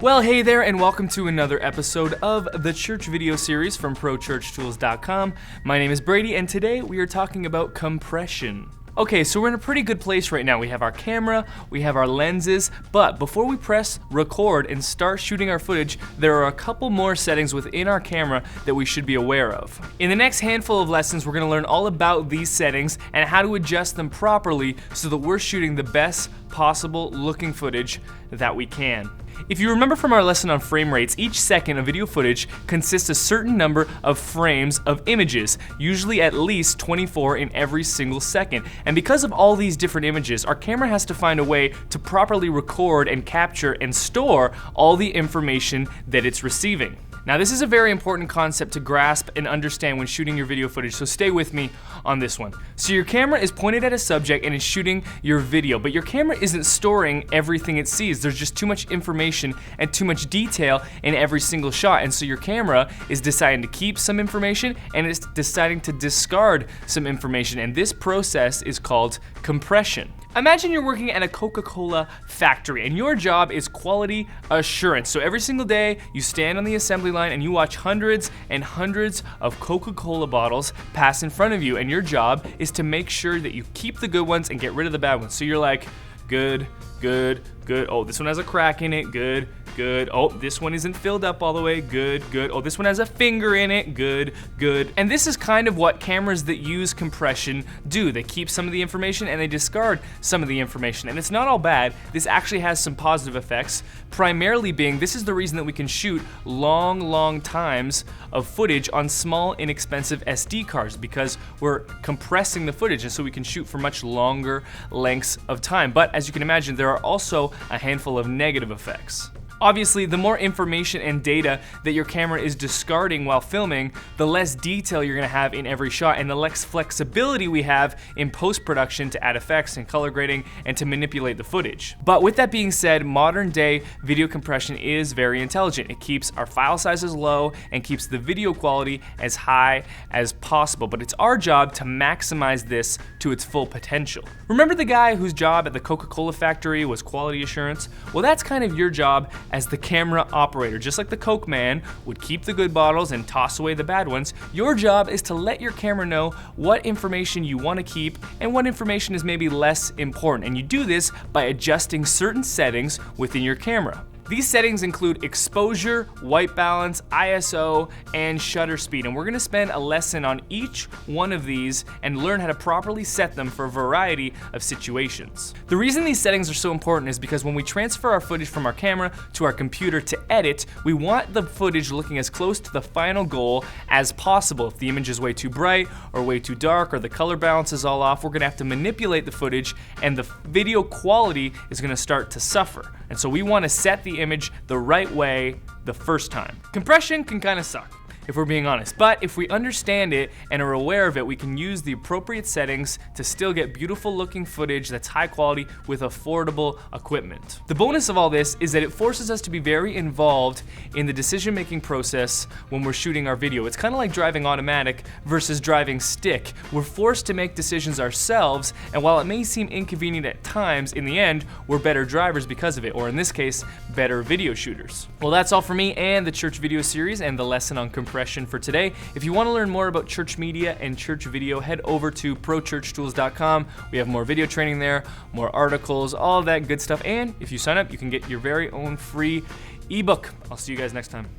Well, hey there, and welcome to another episode of the Church Video Series from ProChurchTools.com. My name is Brady, and today we are talking about compression. Okay, so we're in a pretty good place right now. We have our camera, we have our lenses, but before we press record and start shooting our footage, there are a couple more settings within our camera that we should be aware of. In the next handful of lessons, we're going to learn all about these settings and how to adjust them properly so that we're shooting the best possible looking footage that we can. If you remember from our lesson on frame rates, each second of video footage consists a certain number of frames of images, usually at least 24 in every single second. And because of all these different images, our camera has to find a way to properly record and capture and store all the information that it's receiving. Now, this is a very important concept to grasp and understand when shooting your video footage, so stay with me on this one. So your camera is pointed at a subject and is shooting your video, but your camera isn't storing everything it sees. There's just too much information and too much detail in every single shot, and so your camera is deciding to keep some information and it's deciding to discard some information, and this process is called compression. Imagine you're working at a Coca-Cola factory and your job is quality assurance. So every single day you stand on the assembly line and you watch hundreds and hundreds of Coca-Cola bottles pass in front of you, and your job is to make sure that you keep the good ones and get rid of the bad ones. So you're like, good, good, good. Oh, this one has a crack in it. Good, good. Oh, this one isn't filled up all the way. Good, good. Oh, this one has a finger in it. Good, good. And this is kind of what cameras that use compression do. They keep some of the information and they discard some of the information. And it's not all bad. This actually has some positive effects, primarily being this is the reason that we can shoot long times of footage on small, inexpensive SD cards, because we're compressing the footage, and so we can shoot for much longer lengths of time. But as you can imagine, there are also a handful of negative effects. Obviously, the more information and data that your camera is discarding while filming, the less detail you're gonna have in every shot and the less flexibility we have in post-production to add effects and color grading and to manipulate the footage. But with that being said, modern day video compression is very intelligent. It keeps our file sizes low and keeps the video quality as high as possible, but it's our job to maximize this to its full potential. Remember the guy whose job at the Coca-Cola factory was quality assurance? Well, that's kind of your job as the camera operator. Just like the Coke man would keep the good bottles and toss away the bad ones, your job is to let your camera know what information you want to keep and what information is maybe less important. And you do this by adjusting certain settings within your camera. These settings include exposure, white balance, ISO, and shutter speed. And we're gonna spend a lesson on each one of these and learn how to properly set them for a variety of situations. The reason these settings are so important is because when we transfer our footage from our camera to our computer to edit, we want the footage looking as close to the final goal as possible. If the image is way too bright or way too dark or the color balance is all off, we're gonna have to manipulate the footage and the video quality is gonna start to suffer. And so we wanna set the image the right way the first time. Compression can kind of suck, if we're being honest, but if we understand it and are aware of it, we can use the appropriate settings to still get beautiful looking footage that's high quality with affordable equipment. The bonus of all this is that it forces us to be very involved in the decision-making process when we're shooting our video. It's kind of like driving automatic versus driving stick. We're forced to make decisions ourselves, and while it may seem inconvenient at times, in the end, we're better drivers because of it, or in this case, better video shooters. Well, that's all for me and the Church Video Series and the lesson on compression for today. If you want to learn more about church media and church video, head over to ProChurchTools.com. We have more video training there, more articles, all of that good stuff. And if you sign up, you can get your very own free ebook. I'll see you guys next time.